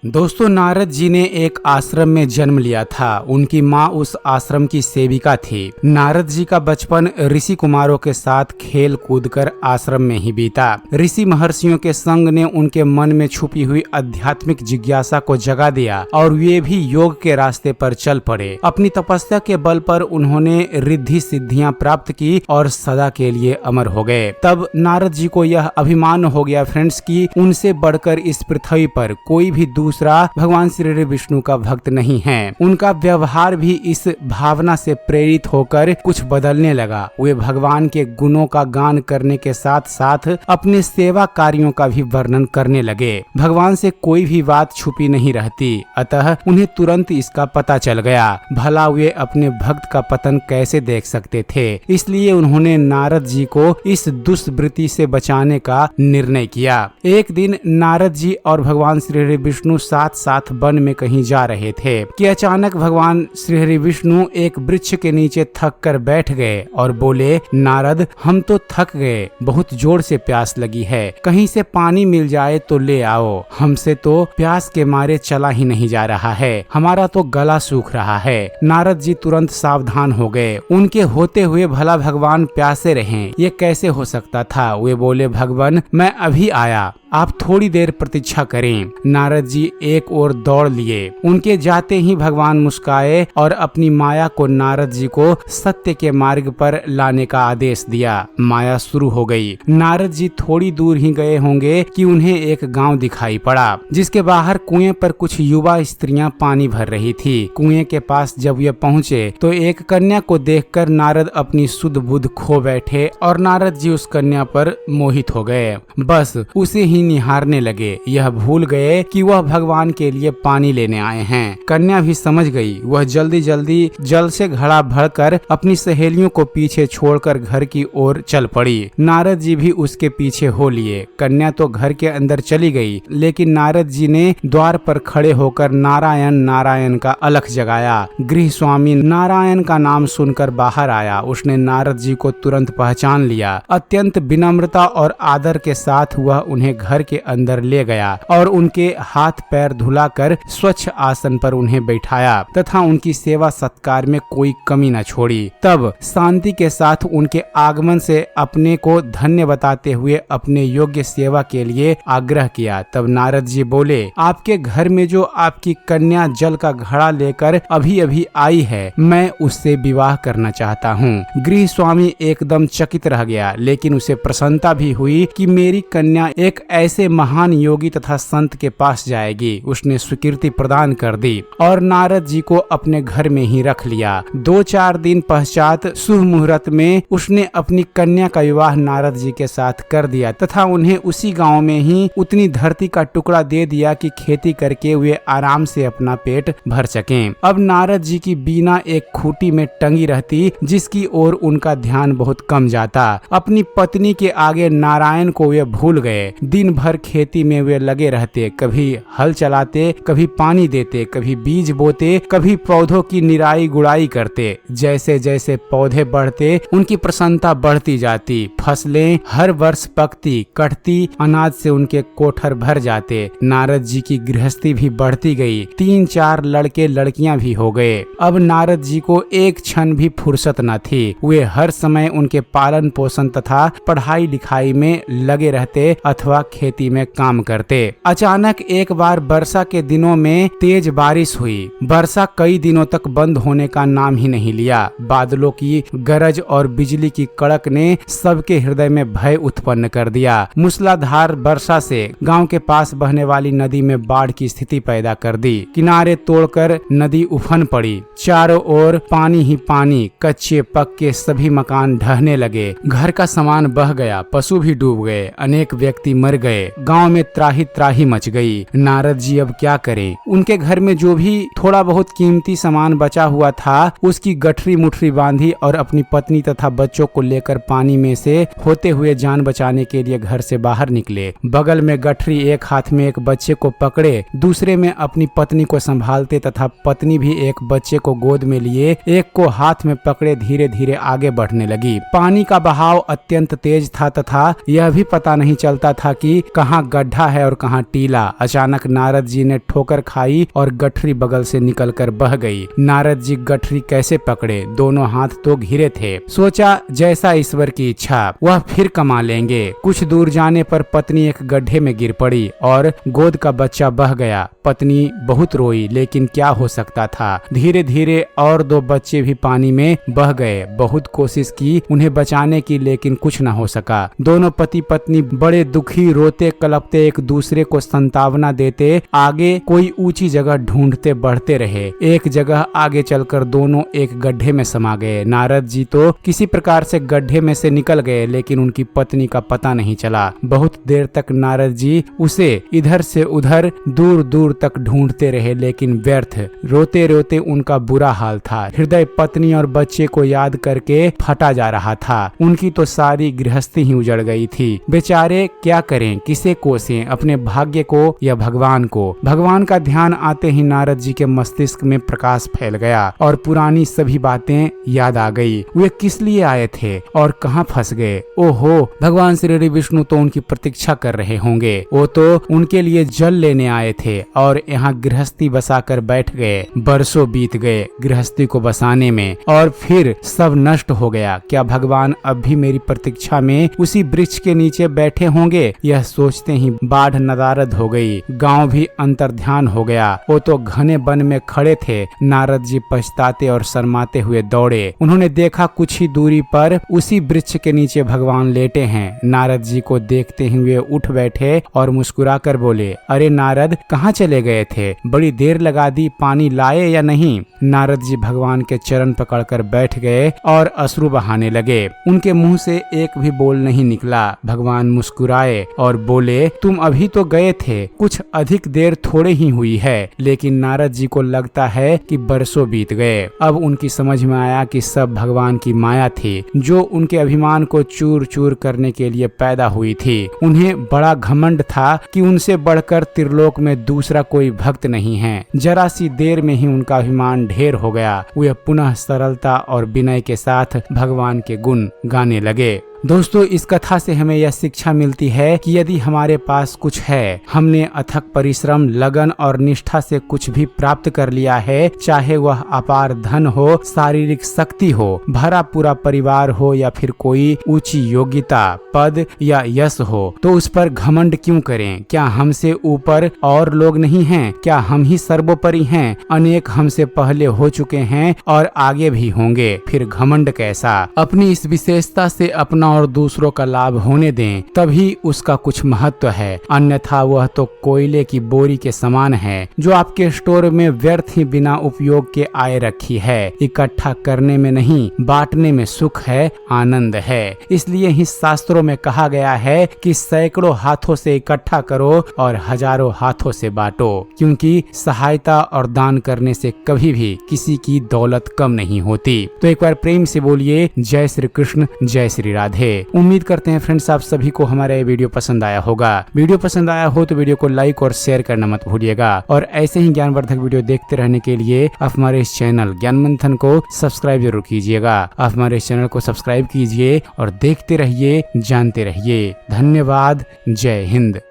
दोस्तों, नारद जी ने एक आश्रम में जन्म लिया था। उनकी माँ उस आश्रम की सेविका थी। नारद जी का बचपन ऋषि कुमारों के साथ खेल कूद कर आश्रम में ही बीता। ऋषि महर्षियों के संग ने उनके मन में छुपी हुई आध्यात्मिक जिज्ञासा को जगा दिया और वे भी योग के रास्ते पर चल पड़े। अपनी तपस्या के बल पर उन्होंने रिद्धि सिद्धियां प्राप्त की और सदा के लिए अमर हो गए। तब नारद जी को यह अभिमान हो गया फ्रेंड्स कि उनसे बढ़कर इस पृथ्वी पर कोई भी दूसरा भगवान श्री विष्णु का भक्त नहीं है। उनका व्यवहार भी इस भावना से प्रेरित होकर कुछ बदलने लगा। वे भगवान के गुणों का गान करने के साथ साथ अपने सेवा कार्यों का भी वर्णन करने लगे। भगवान से कोई भी बात छुपी नहीं रहती, अतः उन्हें तुरंत इसका पता चल गया। भला वे अपने भक्त का पतन कैसे देख सकते थे, इसलिए उन्होंने नारद जी को इस दुष्वृत्ति से बचाने का निर्णय किया। एक दिन नारद जी और भगवान श्री विष्णु साथ साथ वन में कहीं जा रहे थे कि अचानक भगवान श्री विष्णु एक वृक्ष के नीचे थक कर बैठ गए और बोले, नारद, हम तो थक गए, बहुत जोर से प्यास लगी है, कहीं से पानी मिल जाए तो ले आओ। हमसे तो प्यास के मारे चला ही नहीं जा रहा है, हमारा तो गला सूख रहा है। नारद जी तुरंत सावधान हो गए। उनके होते हुए भला भगवान प्यासे रहें, ये कैसे हो सकता था। वे बोले, भगवान, मैं अभी आया, आप थोड़ी देर प्रतीक्षा करें। नारद जी एक ओर दौड़ लिए। उनके जाते ही भगवान मुस्काए और अपनी माया को नारद जी को सत्य के मार्ग पर लाने का आदेश दिया। माया शुरू हो गई। नारद जी थोड़ी दूर ही गए होंगे कि उन्हें एक गांव दिखाई पड़ा, जिसके बाहर कुएं पर कुछ युवा स्त्रियां पानी भर रही थी। कुएं के पास जब ये पहुँचे तो एक कन्या को देखकर नारद अपनी सुध बुध खो बैठे और नारद जी उस कन्या पर मोहित हो गए। बस उसे ही निहारने लगे। यह भूल गए कि वह भगवान के लिए पानी लेने आए हैं। कन्या भी समझ गई। वह जल्दी जल्दी जल से घड़ा भरकर अपनी सहेलियों को पीछे छोड़कर घर की ओर चल पड़ी। नारद जी भी उसके पीछे हो लिए। कन्या तो घर के अंदर चली गई, लेकिन नारद जी ने द्वार पर खड़े होकर नारायण नारायण का अलख जगाया। गृह स्वामी नारायण का नाम सुनकर बाहर आया। उसने नारद जी को तुरंत पहचान लिया। अत्यंत विनम्रता और आदर के साथ वह उन्हें घर के अंदर ले गया और उनके हाथ पैर धुलाकर स्वच्छ आसन पर उन्हें बैठाया तथा उनकी सेवा सत्कार में कोई कमी न छोड़ी। तब शांति के साथ उनके आगमन से अपने को धन्य बताते हुए अपने योग्य सेवा के लिए आग्रह किया। तब नारद जी बोले, आपके घर में जो आपकी कन्या जल का घड़ा लेकर अभी अभी आई है, मैं उससे विवाह करना चाहता हूँ। गृह स्वामी एकदम चकित रह गया, लेकिन उसे प्रसन्नता भी हुई कि मेरी कन्या एक ऐसे महान योगी तथा संत के पास जाएगी। उसने स्वीकृति प्रदान कर दी और नारद जी को अपने घर में ही रख लिया। 2-4 दिन पश्चात शुभ मुहूर्त में उसने अपनी कन्या का विवाह नारद जी के साथ कर दिया तथा उन्हें उसी गांव में ही उतनी धरती का टुकड़ा दे दिया कि खेती करके वे आराम से अपना पेट भर सकें। अब नारद जी की बीना एक खूंटी में टंगी रहती, जिसकी ओर उनका ध्यान बहुत कम जाता। अपनी पत्नी के आगे नारायण को वे भूल गए। दिन भर खेती में वे लगे रहते, कभी हल चलाते, कभी पानी देते, कभी बीज बोते, कभी पौधों की निराई गुड़ाई करते। जैसे जैसे पौधे बढ़ते उनकी प्रसन्नता बढ़ती जाती। फसलें हर वर्ष पकती, कटती, अनाज से उनके कोठर भर जाते। नारद जी की गृहस्थी भी बढ़ती गई। 3-4 लड़के लड़कियां भी हो गए। अब नारद जी को एक क्षण भी फुर्सत न थी। वे हर समय उनके पालन पोषण तथा पढ़ाई लिखाई में लगे रहते अथवा खेती में काम करते। अचानक एक बार वर्षा के दिनों में तेज बारिश हुई। वर्षा कई दिनों तक बंद होने का नाम ही नहीं लिया। बादलों की गरज और बिजली की कड़क ने सबके हृदय में भय उत्पन्न कर दिया। मूसलाधार वर्षा से गांव के पास बहने वाली नदी में बाढ़ की स्थिति पैदा कर दी। किनारे तोड़कर नदी उफन पड़ी। चारों ओर पानी ही पानी। कच्चे पक्के सभी मकान ढहने लगे। घर का सामान बह गया। पशु भी डूब गए। अनेक व्यक्ति मर गए। गांव में त्राही त्राही मच गई। नारद जी अब क्या करें। उनके घर में जो भी थोड़ा बहुत कीमती सामान बचा हुआ था, उसकी गठरी मुठरी बांधी और अपनी पत्नी तथा बच्चों को लेकर पानी में से होते हुए जान बचाने के लिए घर से बाहर निकले। बगल में गठरी, एक हाथ में एक बच्चे को पकड़े, दूसरे में अपनी पत्नी को संभालते तथा पत्नी भी एक बच्चे को गोद में लिए एक को हाथ में पकड़े धीरे धीरे आगे बढ़ने लगी। पानी का बहाव अत्यंत तेज था तथा यह भी पता नहीं चलता था कि कहाँ गड्ढा है और कहाँ टीला। अचानक नारद जी ने ठोकर खाई और गठरी बगल से निकलकर बह गई। नारद जी गठरी कैसे पकड़े, दोनों हाथ तो घिरे थे। सोचा जैसा ईश्वर की इच्छा, वह फिर कमा लेंगे। कुछ दूर जाने पर पत्नी एक गड्ढे में गिर पड़ी और गोद का बच्चा बह गया। पत्नी बहुत रोई, लेकिन क्या हो सकता था। धीरे धीरे और 2 बच्चे भी पानी में बह गए। बहुत कोशिश की उन्हें बचाने की, लेकिन कुछ न हो सका। दोनों पति पत्नी बड़े दुखी, रोते कलपते एक दूसरे को सांत्वना देते आगे कोई ऊंची जगह ढूंढते बढ़ते रहे। एक जगह आगे चलकर दोनों एक गड्ढे में समा गए। नारद जी तो किसी प्रकार से गड्ढे में से निकल गए, लेकिन उनकी पत्नी का पता नहीं चला। बहुत देर तक नारद जी उसे इधर से उधर दूर दूर तक ढूंढते रहे, लेकिन व्यर्थ। रोते रोते उनका बुरा हाल था। हृदय पत्नी और बच्चे को याद करके फटा जा रहा था। उनकी तो सारी गृहस्थी ही उजड़ गई थी। बेचारे क्या करें, किसे कोसें, अपने भाग्य को या भगवान को। भगवान का ध्यान आते ही नारद जी के मस्तिष्क में प्रकाश फैल गया और पुरानी सभी बातें याद आ गई। वे किस लिए आए थे और कहाँ फंस गए। ओहो, भगवान श्री विष्णु तो उनकी प्रतीक्षा कर रहे होंगे। वो तो उनके लिए जल लेने आए थे और यहाँ गृहस्थी बसाकर बैठ गए। बरसों बीत गए गृहस्थी को बसाने में और फिर सब नष्ट हो गया। क्या भगवान अब भी मेरी प्रतीक्षा में उसी वृक्ष के नीचे बैठे होंगे। यह सोचते ही बाढ़ नदारद हो गई। गांव भी अंतर्ध्यान हो गया। वो तो घने वन में खड़े थे। नारद जी पछताते और शर्माते हुए दौड़े। उन्होंने देखा कुछ ही दूरी पर उसी वृक्ष के नीचे भगवान लेटे हैं। नारद जी को देखते ही वे उठ बैठे और मुस्कुरा कर बोले, अरे नारद, कहाँ चले गए थे? बड़ी देर लगा दी, पानी लाए या नहीं? नारद जी भगवान के चरण पकड़कर बैठ गए और अश्रु बहाने लगे। उनके मुंह से एक भी बोल नहीं निकला। भगवान मुस्कुराए और बोले, तुम अभी तो गए थे, कुछ अधिक देर थोड़े ही हुई है। लेकिन नारद जी को लगता है कि बरसों बीत गए। अब उनकी समझ में आया कि सब भगवान की माया थी, जो उनके अभिमान को चूर चूर करने के लिए पैदा हुई थी। उन्हें बड़ा घमंड था कि उनसे बढ़कर त्रिलोक में दूसरा कोई भक्त नहीं है। जरा सी देर में ही उनका अभिमान ढेर हो गया। वे पुनः सरलता और विनय के साथ भगवान के गुण गाने लगे। दोस्तों, इस कथा से हमें यह शिक्षा मिलती है कि यदि हमारे पास कुछ है, हमने अथक परिश्रम, लगन और निष्ठा से कुछ भी प्राप्त कर लिया है, चाहे वह अपार धन हो, शारीरिक शक्ति हो, भरा पूरा परिवार हो या फिर कोई ऊंची योग्यता, पद या यश हो, तो उस पर घमंड क्यों करें? क्या हमसे ऊपर और लोग नहीं हैं? क्या हम ही सर्वोपरि हैं? अनेक हमसे पहले हो चुके हैं और आगे भी होंगे, फिर घमंड कैसा? अपनी इस विशेषता से अपना और दूसरों का लाभ होने दें, तभी उसका कुछ महत्व है। अन्यथा वह तो कोयले की बोरी के समान है, जो आपके स्टोर में व्यर्थ ही बिना उपयोग के आए रखी है। इकट्ठा करने में नहीं, बांटने में सुख है, आनंद है। इसलिए ही शास्त्रों में कहा गया है कि सैकड़ों हाथों से इकट्ठा करो और हजारों हाथों से बांटो, क्योंकि सहायता और दान करने से कभी भी किसी की दौलत कम नहीं होती। तो एक बार प्रेम से बोलिए, जय श्री कृष्ण, जय श्री राधे। उम्मीद करते हैं फ्रेंड्स आप सभी को हमारा ये वीडियो पसंद आया होगा। वीडियो पसंद आया हो तो वीडियो को लाइक और शेयर करना मत भूलिएगा। और ऐसे ही ज्ञानवर्धक वीडियो देखते रहने के लिए आप हमारे इस चैनल ज्ञान मंथन को सब्सक्राइब जरूर कीजिएगा। आप हमारे इस चैनल को सब्सक्राइब कीजिए और देखते रहिए, जानते रहिए। धन्यवाद। जय हिंद।